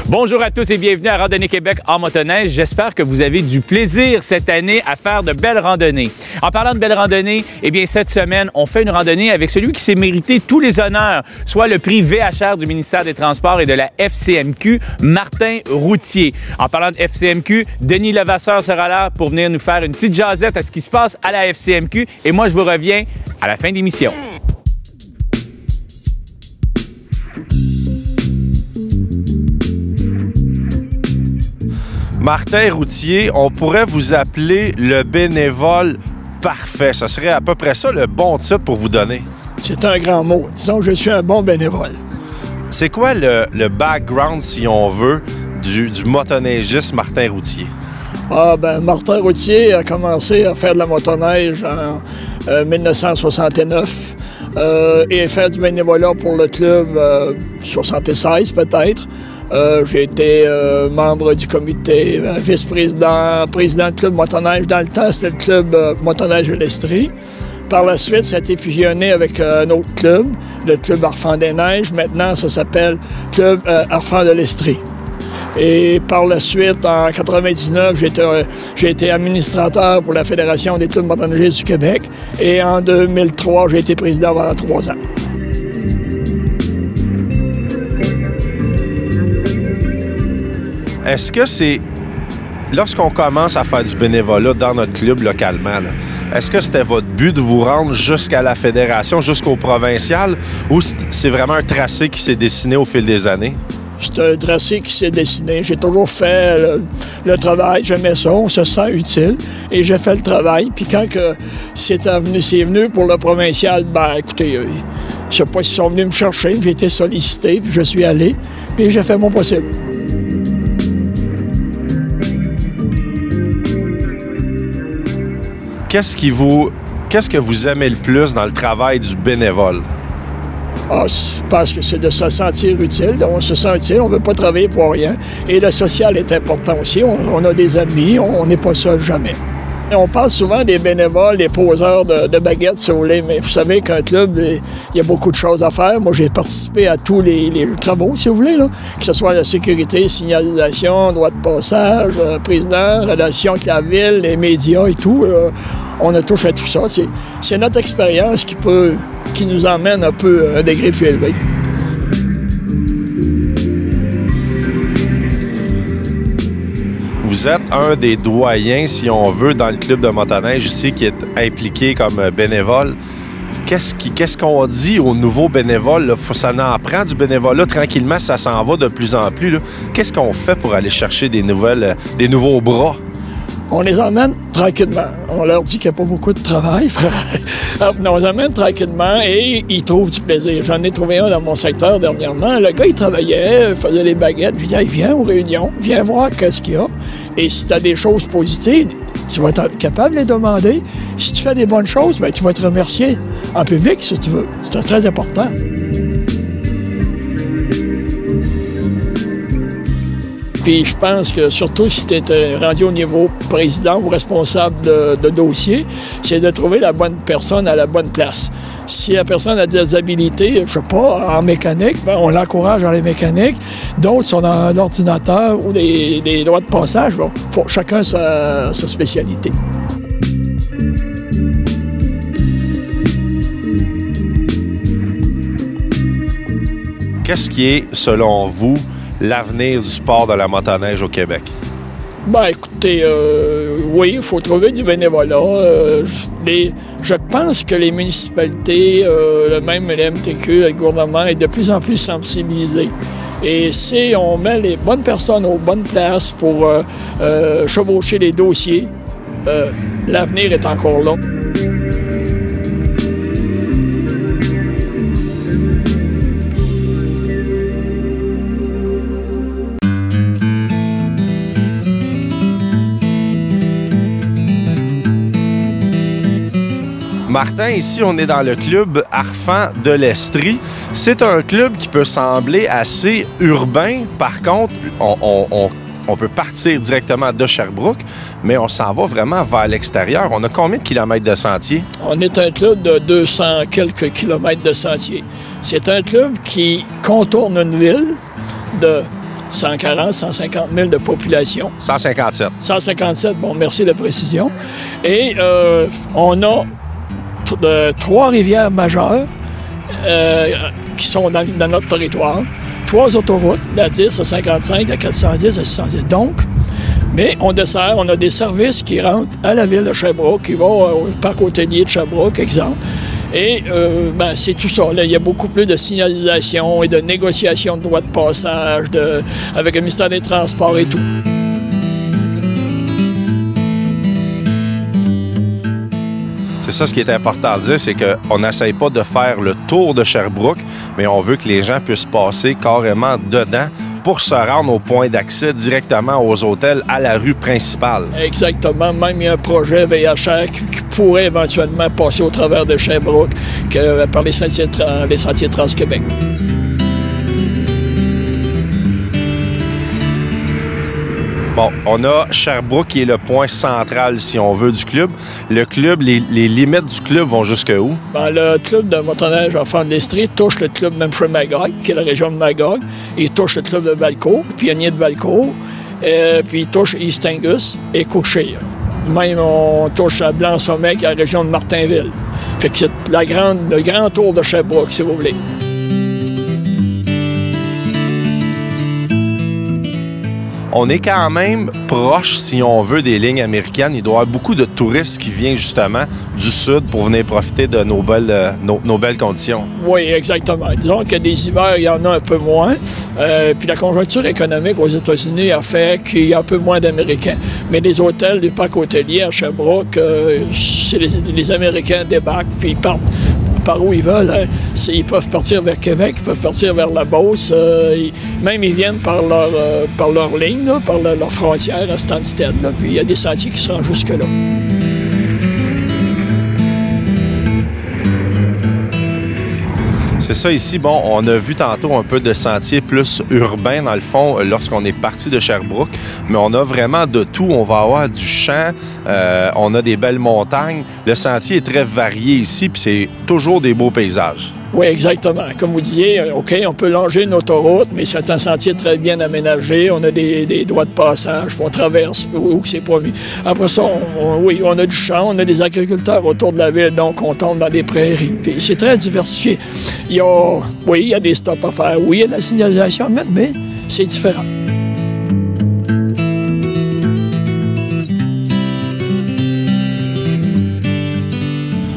Bonjour à tous et bienvenue à Randonnée Québec en motoneige. J'espère que vous avez du plaisir cette année à faire de belles randonnées. En parlant de belles randonnées, eh bien cette semaine, on fait une randonnée avec celui qui s'est mérité tous les honneurs, soit le prix VHR du ministère des Transports et de la FCMQ, Martin Routier. En parlant de FCMQ, Denis Levasseur sera là pour venir nous faire une petite jasette à ce qui se passe à la FCMQ. Et moi, je vous reviens à la fin de l'émission. Martin Routier, on pourrait vous appeler le bénévole parfait. Ça serait à peu près ça le bon titre pour vous donner. C'est un grand mot. Disons que je suis un bon bénévole. C'est quoi le background, si on veut, du motoneigiste Martin Routier? Martin Routier a commencé à faire de la motoneige en 1969 et faire du bénévolat pour le club 76 peut-être. J'ai été membre du comité, vice-président, président du club motoneige. Dans le temps, c'était le club motoneige de l'Estrie. Par la suite, ça a été fusionné avec un autre club, le club Arfans des Neiges. Maintenant, ça s'appelle Club Arfans de l'Estrie. Et par la suite, en 1999, j'ai été administrateur pour la Fédération des clubs motoneigistes du Québec. Et en 2003, j'ai été président pendant 3 ans. Est-ce que c'est... Lorsqu'on commence à faire du bénévolat dans notre club localement, est-ce que c'était votre but de vous rendre jusqu'à la fédération, jusqu'au provincial, ou c'est vraiment un tracé qui s'est dessiné au fil des années? C'est un tracé qui s'est dessiné. J'ai toujours fait le travail, j'aimais ça, on se sent utile, et j'ai fait le travail. Puis quand c'est venu pour le provincial, écoutez, je sais pas s'ils sont venus me chercher, j'ai été sollicité, puis je suis allé, puis j'ai fait mon possible. Qu'est-ce que vous aimez le plus dans le travail du bénévole? Je pense que c'est de se sentir utile. On se sent utile, on ne veut pas travailler pour rien. Et le social est important aussi. On a des amis, on n'est pas seul jamais. Et on parle souvent des bénévoles, des poseurs de baguettes, si vous voulez, mais vous savez qu'un club, il y a beaucoup de choses à faire. Moi, j'ai participé à tous les travaux, si vous voulez, là, que ce soit la sécurité, signalisation, droit de passage, président, relations avec la ville, les médias et tout. On a touché à tout ça. C'est notre expérience qui nous emmène un peu à un degré plus élevé. Vous êtes un des doyens, si on veut, dans le club de motoneige ici qui est impliqué comme bénévole. Qu'est-ce qu'on dit aux nouveaux bénévoles? Là? Ça en prend du bénévolat. Tranquillement, ça s'en va de plus en plus. Qu'est-ce qu'on fait pour aller chercher des nouveaux bras? On les emmène tranquillement. On leur dit qu'il n'y a pas beaucoup de travail. On les emmène tranquillement et ils trouvent du plaisir. J'en ai trouvé un dans mon secteur dernièrement. Le gars, il travaillait, faisait des baguettes. Je dis, viens aux réunions, viens voir qu'est-ce qu'il y a. Et si tu as des choses positives, tu vas être capable de les demander. Si tu fais des bonnes choses, tu vas être remercié en public, si tu veux. C'est très important. Puis je pense que surtout si tu es rendu au niveau président ou responsable de dossier, c'est de trouver la bonne personne à la bonne place. Si la personne a des habilités, je sais pas, en mécanique, on l'encourage dans les mécaniques. D'autres sont dans l'ordinateur ou des droits de passage. Faut chacun sa spécialité. Qu'est-ce qui est, selon vous, l'avenir du sport de la motoneige au Québec? Écoutez, oui, il faut trouver du bénévolat. Je pense que les municipalités, même le MTQ, le gouvernement, est de plus en plus sensibilisé. Et si on met les bonnes personnes aux bonnes places pour chevaucher les dossiers, l'avenir est encore là. Martin, ici, on est dans le club Arfans de l'Estrie. C'est un club qui peut sembler assez urbain. Par contre, on peut partir directement de Sherbrooke, mais on s'en va vraiment vers l'extérieur. On a combien de kilomètres de sentiers? On est un club de 200 quelques kilomètres de sentiers. C'est un club qui contourne une ville de 140, 150 000 de population. 157. 157, bon, merci de la précision. Et on a 3 rivières majeures qui sont dans notre territoire. 3 autoroutes, la 10, la 55, la 410, la 610. Donc, mais on a des services qui rentrent à la ville de Sherbrooke, qui vont au parc hôtelier de Sherbrooke, exemple. Et c'est tout ça. Là, il y a beaucoup plus de signalisation et de négociation de droits de passage avec le ministère des Transports et tout. C'est ça ce qui est important de dire, c'est qu'on n'essaye pas de faire le tour de Sherbrooke, mais on veut que les gens puissent passer carrément dedans pour se rendre au point d'accès directement aux hôtels à la rue principale. Exactement. Même il y a un projet VHR qui pourrait éventuellement passer au travers de Sherbrooke par les sentiers Trans-Québec. Bon, on a Sherbrooke qui est le point central, si on veut, du club. Le club, les limites du club vont jusqu'où? Le club de motoneige enfants de l'Estrie touche le club Memphrey-Magog, qui est la région de Magog. Il touche le club de Valcourt, pionnier de Valcourt. Puis il touche East Angus et Courchire. Même on touche à Blanc-Sommet, qui est la région de Martinville. Fait que c'est le grand tour de Sherbrooke, si vous voulez. On est quand même proche, si on veut, des lignes américaines. Il doit y avoir beaucoup de touristes qui viennent justement du sud pour venir profiter de nos belles conditions. Oui, exactement. Disons que des hivers, il y en a un peu moins. Puis la conjoncture économique aux États-Unis a fait qu'il y a un peu moins d'Américains. Mais les hôtels du parc hôtelier à Sherbrooke, les Américains débarquent puis ils partent par où ils veulent. Hein. Ils peuvent partir vers Québec, ils peuvent partir vers la Beauce. Même ils viennent par leur ligne, là, par leur frontière à Stansted. Là. Puis il y a des sentiers qui se rendent jusque-là. C'est ça ici. Bon, on a vu tantôt un peu de sentiers plus urbains, dans le fond, lorsqu'on est parti de Sherbrooke, mais on a vraiment de tout. On va avoir du champ, on a des belles montagnes. Le sentier est très varié ici, puis c'est toujours des beaux paysages. Oui, exactement. Comme vous disiez, OK, on peut longer une autoroute, mais c'est un sentier très bien aménagé. On a des droits de passage, on traverse où c'est pas mis. Après ça, on a du champ, on a des agriculteurs autour de la ville, donc on tombe dans des prairies. Puis c'est très diversifié. Il y a des stops à faire, oui, il y a de la signalisation, mais c'est différent.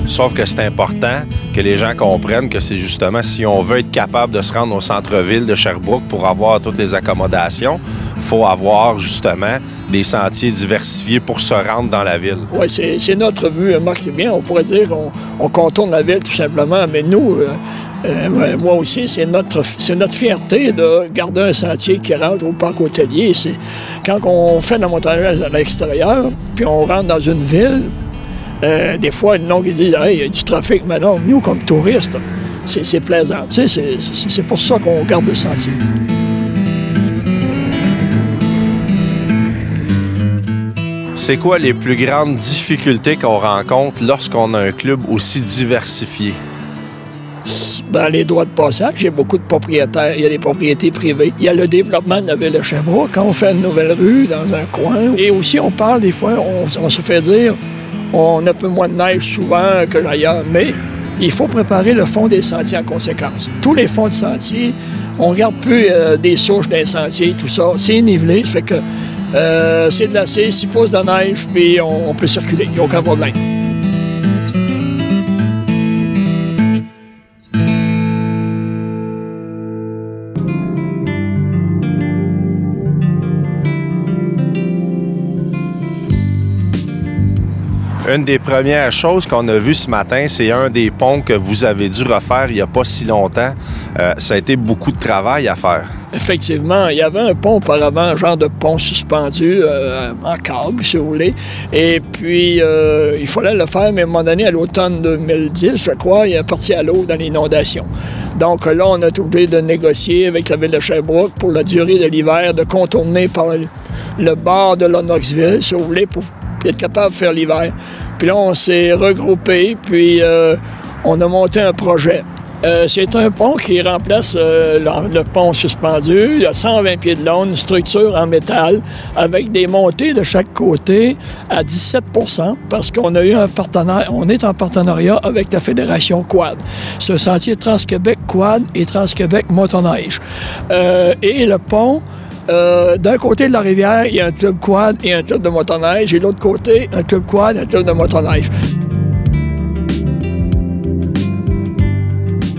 Sauf que c'est important que les gens comprennent que c'est justement si on veut être capable de se rendre au centre-ville de Sherbrooke pour avoir toutes les accommodations, il faut avoir justement des sentiers diversifiés pour se rendre dans la ville. Oui, c'est notre but. Marc, c'est bien, on pourrait dire qu'on contourne la ville tout simplement, mais nous, moi aussi, c'est notre fierté de garder un sentier qui rentre au parc hôtelier. Quand on fait de la motoneige à l'extérieur, puis on rentre dans une ville, des fois, il y en a qui disent « Hey, il y a du trafic », mais non, nous, comme touristes, c'est plaisant. Tu sais, c'est pour ça qu'on garde le sentier. C'est quoi les plus grandes difficultés qu'on rencontre lorsqu'on a un club aussi diversifié? Les droits de passage, il y a beaucoup de propriétaires, il y a des propriétés privées. Il y a le développement de la ville de Sherbrooke, quand on fait une nouvelle rue dans un coin. Et aussi, on parle des fois, on se fait dire on a un peu moins de neige souvent que ailleurs, mais il faut préparer le fond des sentiers en conséquence. Tous les fonds de sentiers, on ne regarde plus des souches des sentiers, tout ça. C'est nivelé, ça fait que c'est glacé, 6 pouces de neige, puis on peut circuler, il n'y a aucun problème. Une des premières choses qu'on a vues ce matin, c'est un des ponts que vous avez dû refaire il n'y a pas si longtemps. Ça a été beaucoup de travail à faire. Effectivement, il y avait un pont auparavant, un genre de pont suspendu en câble, si vous voulez. Et puis, il fallait le faire, mais à un moment donné, à l'automne 2010, je crois, il est parti à l'eau dans l'inondation. Donc là, on a été obligé de négocier avec la ville de Sherbrooke pour la durée de l'hiver, de contourner par le bord de Lennoxville, si vous voulez, pour être capable de faire l'hiver. Puis là, on s'est regroupés, puis on a monté un projet. C'est un pont qui remplace le pont suspendu. Il y a 120 pieds de long, une structure en métal avec des montées de chaque côté à 17 % parce qu'on a eu un partenaire, on est en partenariat avec la Fédération Quad. C'est un sentier Trans-Québec Quad et Trans-Québec Motoneige. Et le pont, d'un côté de la rivière, il y a un club quad et un club de motoneige, et de l'autre côté, un club quad et un club de motoneige.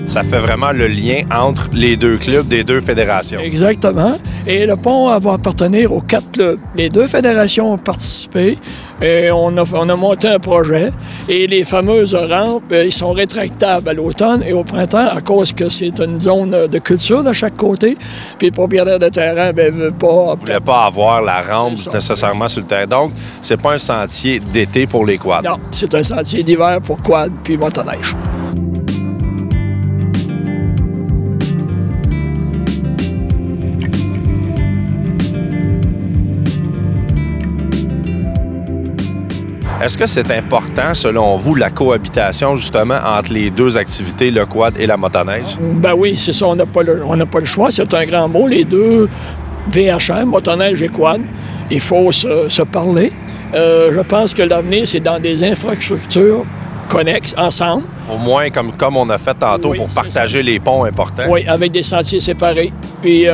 Ça fait vraiment le lien entre les deux clubs des deux fédérations. Exactement. Et le pont va appartenir aux 4 clubs. Les 2 fédérations ont participé et on a monté un projet. Et les fameuses rampes, ils sont rétractables à l'automne et au printemps à cause que c'est une zone de culture de chaque côté. Puis le propriétaire de terrain ne veut pas... Vous ne voulez pas avoir la rampe nécessairement sur le terrain. Donc, c'est pas un sentier d'été pour les quads. Non, c'est un sentier d'hiver pour quad puis motoneige. Est-ce que c'est important, selon vous, la cohabitation, justement, entre les deux activités, le quad et la motoneige? Ben oui, c'est ça, on n'a pas le choix. C'est un grand mot, les deux VHM, motoneige et quad. Il faut se parler. Je pense que l'avenir, c'est dans des infrastructures connexes, ensemble. Au moins, comme on a fait tantôt, oui, pour partager les ponts importants. Oui, avec des sentiers séparés. Puis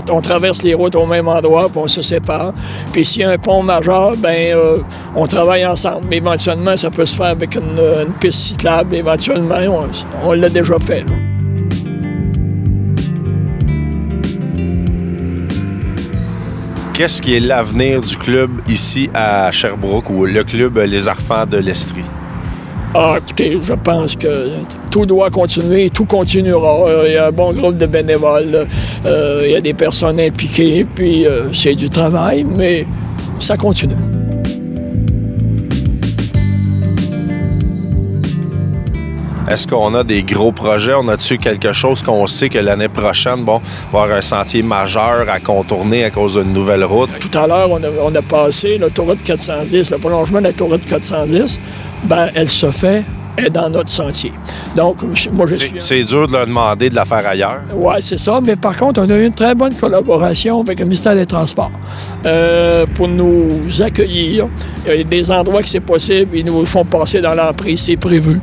on traverse les routes au même endroit, puis on se sépare. Puis s'il y a un pont majeur, bien, on travaille ensemble. Mais éventuellement, ça peut se faire avec une piste cyclable. Éventuellement, on l'a déjà fait, là. Qu'est-ce qui est l'avenir du club ici à Sherbrooke, ou le club Les Arfans de l'Estrie? Ah, écoutez, je pense que tout doit continuer, tout continuera. Il y a un bon groupe de bénévoles, il y a des personnes impliquées, puis c'est du travail, mais ça continue. Est-ce qu'on a des gros projets? On a-tu quelque chose qu'on sait que l'année prochaine, bon, va y avoir un sentier majeur à contourner à cause d'une nouvelle route? Tout à l'heure, on a passé l'autoroute 410, le prolongement de l'autoroute 410. Bien, elle se fait, est dans notre sentier. Donc, moi, je suis... C'est dur de leur demander de la faire ailleurs? Oui, c'est ça. Mais par contre, on a eu une très bonne collaboration avec le ministère des Transports pour nous accueillir. Il y a des endroits que c'est possible, ils nous font passer dans l'emprise, c'est prévu.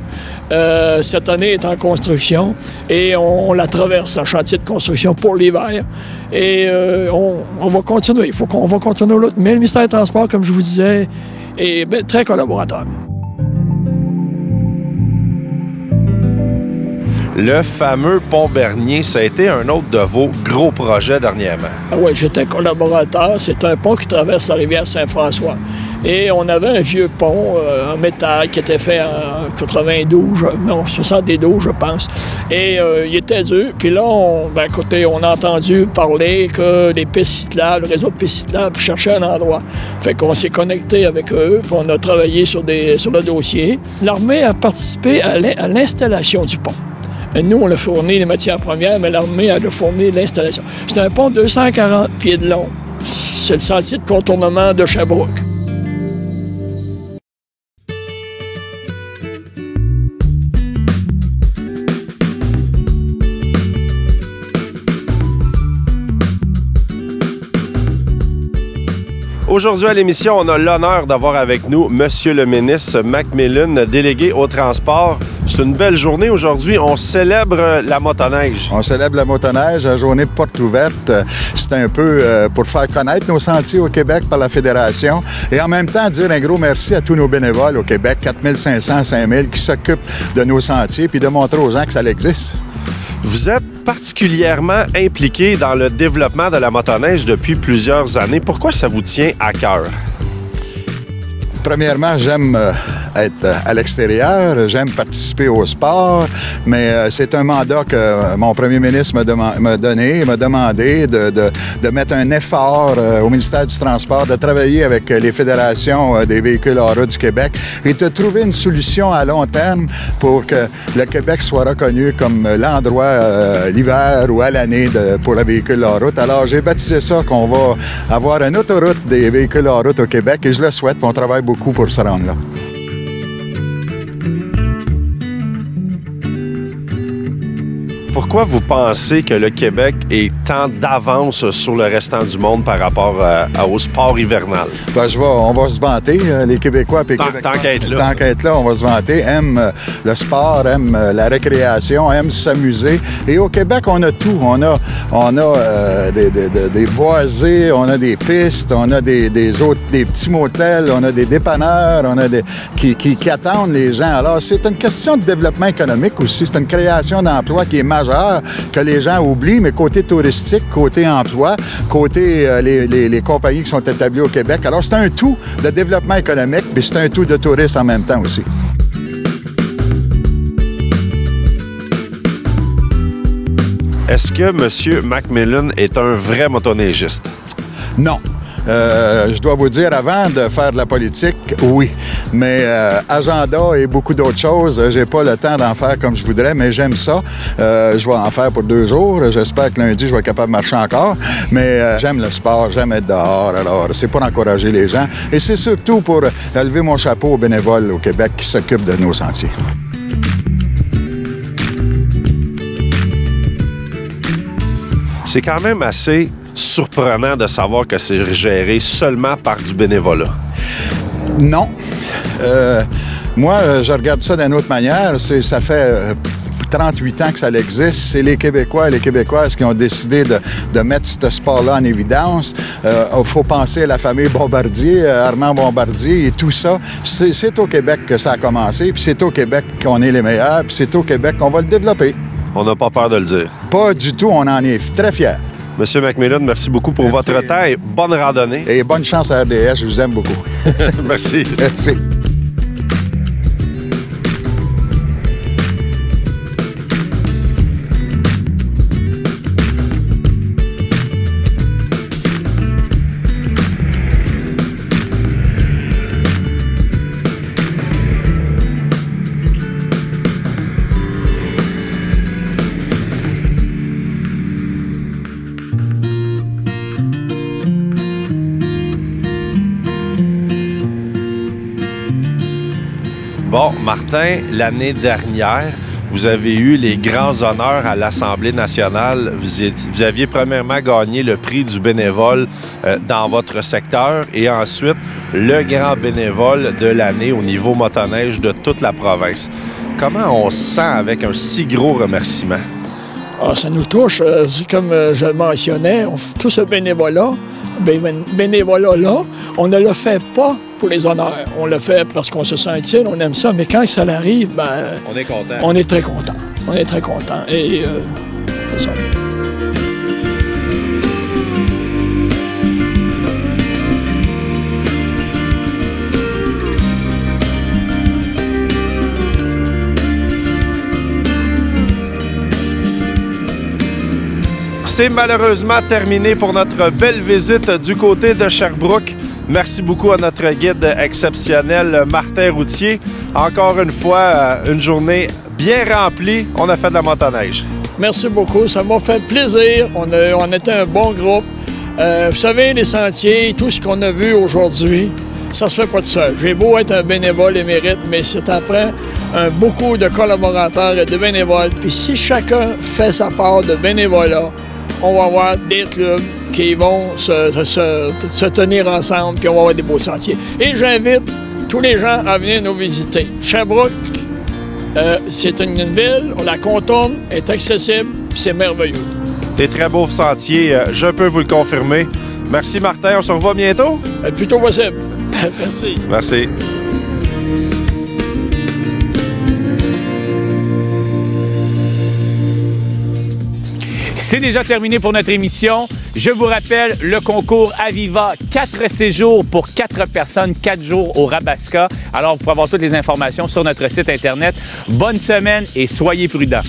Cette année est en construction et on la traverse en chantier de construction pour l'hiver. Et on va continuer. Il faut qu'on va continuer l'autre. Mais le ministère des Transports, comme je vous disais, est très collaborateur. Le fameux pont Bernier, ça a été un autre de vos gros projets dernièrement. Ah oui, j'étais collaborateur. C'est un pont qui traverse la rivière Saint-François. Et on avait un vieux pont en métal qui était fait en 72, je pense. Et il était dur. Puis là, on a entendu parler que les pistes cyclables, le réseau de pistes cyclables cherchait un endroit. Fait qu'on s'est connecté avec eux, puis on a travaillé sur le dossier. L'armée a participé à l'installation du pont. Nous, on a fourni les matières premières, mais l'armée a fourni l'installation. C'est un pont de 240 pieds de long. C'est le sentier de contournement de Sherbrooke. Aujourd'hui à l'émission, on a l'honneur d'avoir avec nous Monsieur le ministre Macmillan, délégué au transport. C'est une belle journée aujourd'hui. On célèbre la motoneige. On célèbre la motoneige, la journée porte ouverte. C'est un peu pour faire connaître nos sentiers au Québec par la Fédération et en même temps dire un gros merci à tous nos bénévoles au Québec, 4500, 5000, qui s'occupent de nos sentiers puis de montrer aux gens que ça existe. Vous êtes particulièrement impliqué dans le développement de la motoneige depuis plusieurs années. Pourquoi ça vous tient à cœur? Premièrement, j'aime être à l'extérieur, j'aime participer au sport, mais c'est un mandat que mon premier ministre m'a demandé de mettre un effort au ministère du Transport, de travailler avec les fédérations des véhicules hors route du Québec et de trouver une solution à long terme pour que le Québec soit reconnu comme l'endroit l'hiver ou à l'année pour les véhicules hors route. Alors, j'ai baptisé ça qu'on va avoir une autoroute des véhicules hors route au Québec et je le souhaite, on travaille beaucoup pour se rendre là. Pourquoi vous pensez que le Québec est tant d'avance sur le restant du monde par rapport au sport hivernal? Ben, on va se vanter, les Québécois. Tant qu'à être là. Tant qu'à être là, on va se vanter. Aiment le sport, aiment la récréation, aiment s'amuser. Et au Québec, on a tout. On a des boisés, on a des pistes, on a des petits motels, on a des dépanneurs, qui attendent les gens. Alors, c'est une question de développement économique aussi. C'est une création d'emplois qui est majeure, que les gens oublient, mais côté touristique, côté emploi, côté les compagnies qui sont établies au Québec. Alors, c'est un tout de développement économique, puis c'est un tout de tourisme en même temps aussi. Est-ce que M. McMillan est un vrai motoneigiste? Non. Je dois vous dire, avant de faire de la politique, oui. Mais agenda et beaucoup d'autres choses, j'ai pas le temps d'en faire comme je voudrais, mais j'aime ça. Je vais en faire pour 2 jours. J'espère que lundi, je vais être capable de marcher encore. Mais j'aime le sport, j'aime être dehors. Alors, c'est pour encourager les gens. Et c'est surtout pour lever mon chapeau aux bénévoles au Québec qui s'occupent de nos sentiers. C'est quand même assez surprenant de savoir que c'est géré seulement par du bénévolat. Non. Moi, je regarde ça d'une autre manière. Ça fait 38 ans que ça existe. C'est les Québécois et les Québécoises qui ont décidé de mettre ce sport-là en évidence. Il faut penser à la famille Bombardier, Armand Bombardier et tout ça. C'est au Québec que ça a commencé, puis c'est au Québec qu'on est les meilleurs, puis c'est au Québec qu'on va le développer. On n'a pas peur de le dire. Pas du tout, on en est très fiers. Monsieur McMillan, merci beaucoup pour votre temps et bonne randonnée. Et bonne chance à RDS, je vous aime beaucoup. Merci. Merci. Bon, Martin, l'année dernière, vous avez eu les grands honneurs à l'Assemblée nationale. Vous aviez premièrement gagné le prix du bénévole dans votre secteur et ensuite le grand bénévole de l'année au niveau motoneige de toute la province. Comment on se sent avec un si gros remerciement? Ah, ça nous touche. Comme je le mentionnais, tout ce bénévolat-là, on ne le fait pas pour les honneurs. On le fait parce qu'on se sent utile, on aime ça, mais quand ça arrive, on est content. On est très content. On est très content. Et c'est ça. C'est malheureusement terminé pour notre belle visite du côté de Sherbrooke. Merci beaucoup à notre guide exceptionnel, Martin Routier. Encore une fois, une journée bien remplie. On a fait de la motoneige. Merci beaucoup. Ça m'a fait plaisir. On était un bon groupe. Vous savez, les sentiers, tout ce qu'on a vu aujourd'hui, ça se fait pas tout seul. J'ai beau être un bénévole émérite, mais c'est après beaucoup de collaborateurs et de bénévoles. Puis si chacun fait sa part de bénévolat, on va avoir des clubs qui vont se tenir ensemble, puis on va avoir des beaux sentiers. Et j'invite tous les gens à venir nous visiter. Sherbrooke, c'est une ville, on la contourne, est accessible, puis c'est merveilleux. Des très beaux sentiers, je peux vous le confirmer. Merci Martin, on se revoit bientôt? Le plus tôt possible. Merci. Merci. C'est déjà terminé pour notre émission. Je vous rappelle le concours Aviva, 4 séjours pour 4 personnes, 4 jours au Rabasca. Alors, vous pouvez avoir toutes les informations sur notre site Internet. Bonne semaine et soyez prudents.